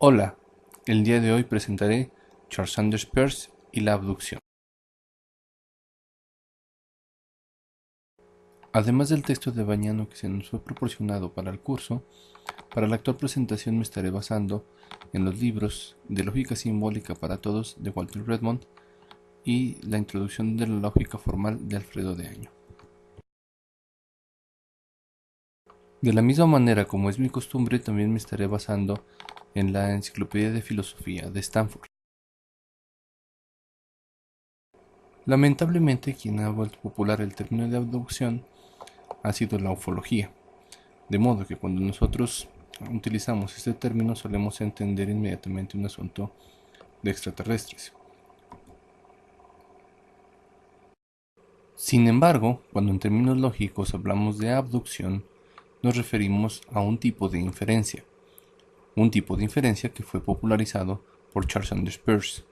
Hola, el día de hoy presentaré Charles Sanders Peirce y la abducción. Además del texto de Bañano que se nos fue proporcionado para el curso, para la actual presentación me estaré basando en los libros de Lógica Simbólica para Todos de Walter Redmond y la introducción de la lógica formal de Alfredo de Año. De la misma manera como es mi costumbre, también me estaré basando en la Enciclopedia de Filosofía de Stanford. Lamentablemente, quien ha vuelto popular el término de abducción ha sido la ufología, de modo que cuando nosotros utilizamos este término solemos entender inmediatamente un asunto de extraterrestres. Sin embargo, cuando en términos lógicos hablamos de abducción, nos referimos a un tipo de inferencia que fue popularizado por Charles Sanders Peirce,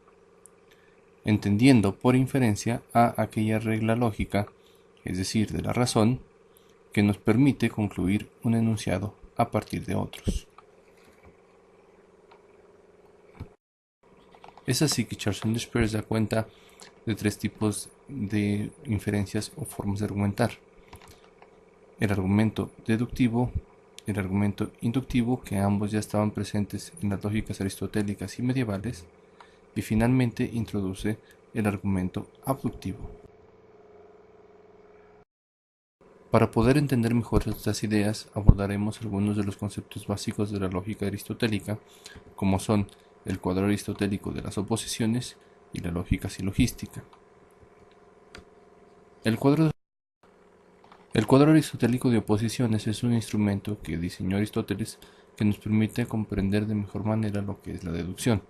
entendiendo por inferencia a aquella regla lógica, es decir, de la razón, que nos permite concluir un enunciado a partir de otros. Es así que Charles Sanders Peirce da cuenta de tres tipos de inferencias o formas de argumentar: el argumento deductivo, el argumento inductivo, que ambos ya estaban presentes en las lógicas aristotélicas y medievales, y finalmente introduce el argumento abductivo. Para poder entender mejor estas ideas, abordaremos algunos de los conceptos básicos de la lógica aristotélica, como son el cuadro aristotélico de las oposiciones y la lógica silogística. El cuadro aristotélico de oposiciones es un instrumento que diseñó Aristóteles que nos permite comprender de mejor manera lo que es la deducción.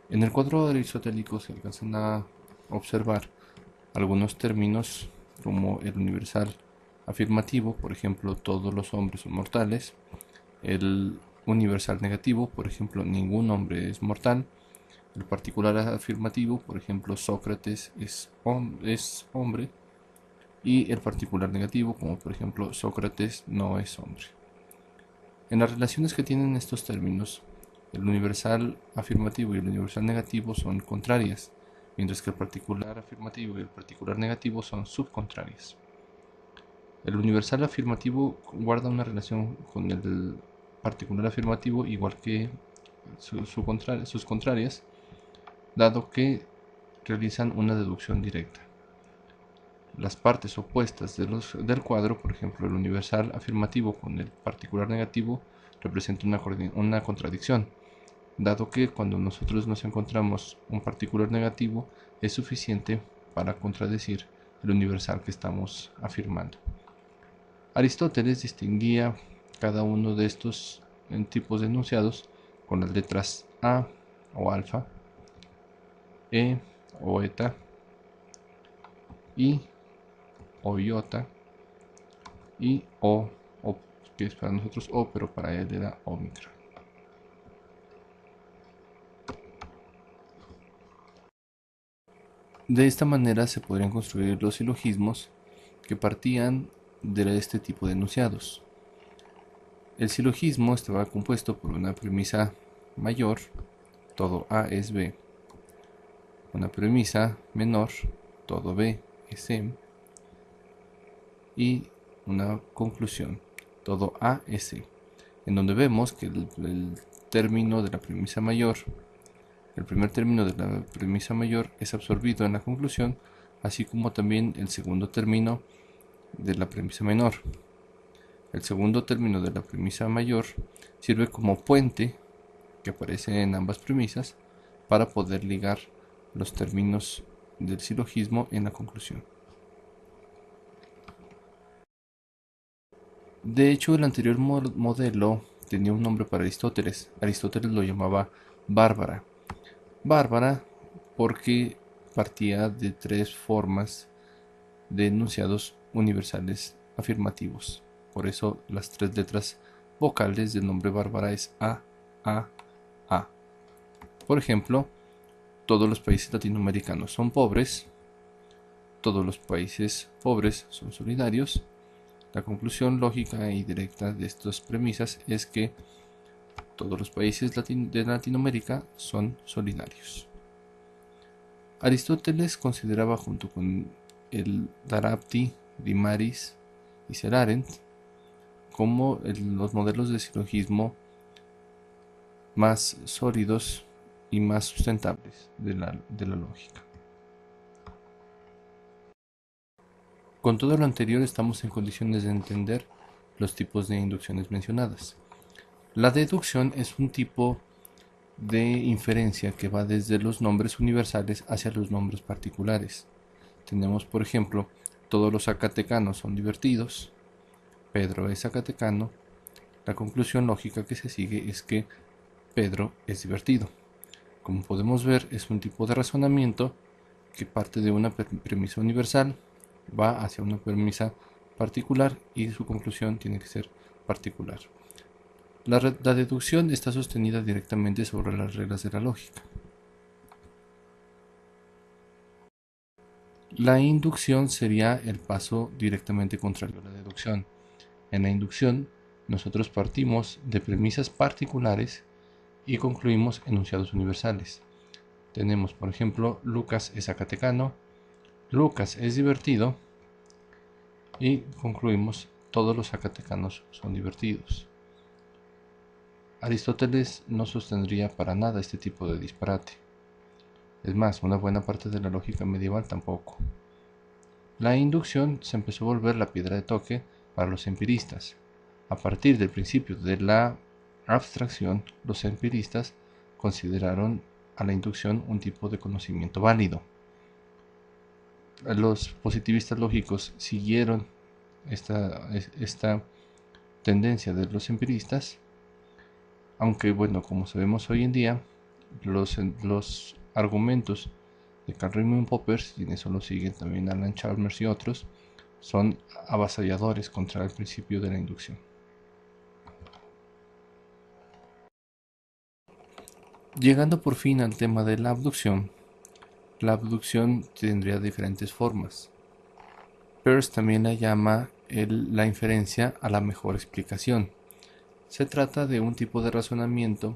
En el cuadro aristotélico se alcanzan a observar algunos términos como el universal afirmativo, por ejemplo, todos los hombres son mortales; el universal negativo, por ejemplo, ningún hombre es mortal; el particular afirmativo, por ejemplo, Sócrates es hombre; y el particular negativo, como por ejemplo Sócrates no es hombre. En las relaciones que tienen estos términos, el universal afirmativo y el universal negativo son contrarias, mientras que el particular afirmativo y el particular negativo son subcontrarias. El universal afirmativo guarda una relación con el particular afirmativo igual que sus contrarias, dado que realizan una deducción directa. Las partes opuestas del cuadro, por ejemplo el universal afirmativo con el particular negativo, representan una contradicción, dado que cuando nosotros nos encontramos un particular negativo es suficiente para contradecir el universal que estamos afirmando. Aristóteles distinguía cada uno de estos tipos de enunciados con las letras A o alfa, E o eta, I o iota y O, que es para nosotros O, pero para él era Omicron. De esta manera se podrían construir los silogismos que partían de este tipo de enunciados. El silogismo estaba compuesto por una premisa mayor, todo A es B; una premisa menor, todo B es M; y una conclusión, todo A es C, en donde vemos que el término de la premisa mayor, el primer término de la premisa mayor es absorbido en la conclusión, así como también el segundo término de la premisa menor. El segundo término de la premisa mayor sirve como puente que aparece en ambas premisas para poder ligar los términos del silogismo en la conclusión. De hecho, el anterior modelo tenía un nombre para Aristóteles. Aristóteles lo llamaba Bárbara. Bárbara porque partía de tres formas de enunciados universales afirmativos. Por eso las tres letras vocales del nombre Bárbara es A, A, A. Por ejemplo, todos los países latinoamericanos son pobres, todos los países pobres son solidarios. La conclusión lógica y directa de estas premisas es que Todos los países de Latinoamérica son solidarios. Aristóteles consideraba, junto con el Darabti, Dimaris y Serarent, como los modelos de silogismo más sólidos y más sustentables de la lógica. Con todo lo anterior estamos en condiciones de entender los tipos de inducciones mencionadas. La deducción es un tipo de inferencia que va desde los nombres universales hacia los nombres particulares. Tenemos, por ejemplo, todos los zacatecanos son divertidos, Pedro es zacatecano, la conclusión lógica que se sigue es que Pedro es divertido. Como podemos ver, es un tipo de razonamiento que parte de una premisa universal, va hacia una premisa particular y su conclusión tiene que ser particular. La deducción está sostenida directamente sobre las reglas de la lógica. La inducción sería el paso directamente contrario a la deducción. En la inducción, nosotros partimos de premisas particulares y concluimos enunciados universales. Tenemos, por ejemplo, Lucas es zacatecano, Lucas es divertido y concluimos todos los zacatecanos son divertidos. Aristóteles no sostendría para nada este tipo de disparate. Es más, una buena parte de la lógica medieval tampoco. La inducción se empezó a volver la piedra de toque para los empiristas. A partir del principio de la abstracción, los empiristas consideraron a la inducción un tipo de conocimiento válido. Los positivistas lógicos siguieron esta tendencia de los empiristas, aunque bueno, como sabemos hoy en día, los argumentos de Carl Raymond Popper, y en eso lo siguen también Alan Chalmers y otros, son avasalladores contra el principio de la inducción. Llegando por fin al tema de la abducción tendría diferentes formas. Peirce también la llama la inferencia a la mejor explicación. Se trata de un tipo de razonamiento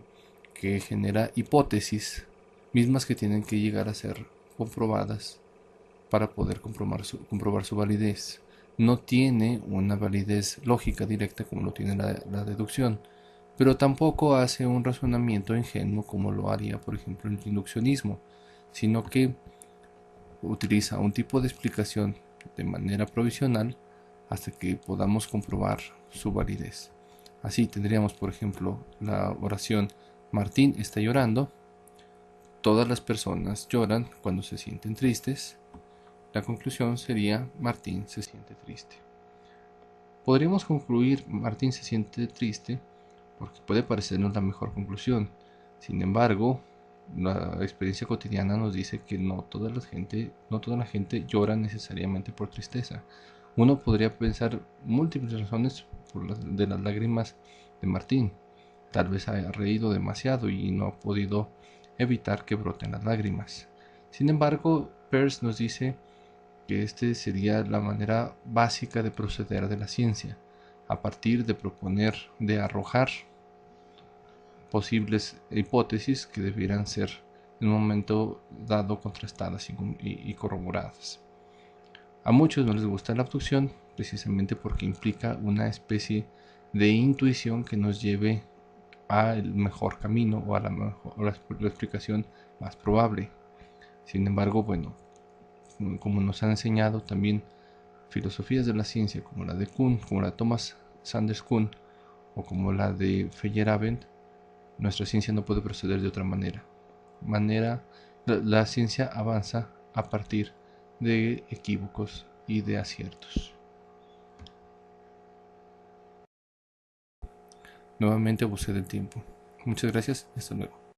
que genera hipótesis, mismas que tienen que llegar a ser comprobadas para poder comprobar su validez. No tiene una validez lógica directa como lo tiene la deducción, pero tampoco hace un razonamiento ingenuo como lo haría, por ejemplo, el induccionismo, sino que utiliza un tipo de explicación de manera provisional hasta que podamos comprobar su validez. Así tendríamos, por ejemplo, la oración Martín está llorando. Todas las personas lloran cuando se sienten tristes. La conclusión sería Martín se siente triste. Podríamos concluir Martín se siente triste porque puede parecernos la mejor conclusión. Sin embargo, la experiencia cotidiana nos dice que no toda la gente llora necesariamente por tristeza. Uno podría pensar múltiples razones de las lágrimas de Martín. Tal vez haya reído demasiado y no ha podido evitar que broten las lágrimas. Sin embargo, Peirce nos dice que esta sería la manera básica de proceder de la ciencia, a partir de proponer, de arrojar posibles hipótesis que debieran ser en un momento dado contrastadas y corroboradas. A muchos no les gusta la abducción precisamente porque implica una especie de intuición que nos lleve al mejor camino o a la explicación más probable. Sin embargo, bueno, como nos han enseñado también filosofías de la ciencia como la de Kuhn, como la de Thomas Sanders Kuhn o como la de Feyerabend, nuestra ciencia no puede proceder de otra manera. La ciencia avanza a partir de equívocos y de aciertos. Nuevamente abusé del tiempo. Muchas gracias y hasta luego.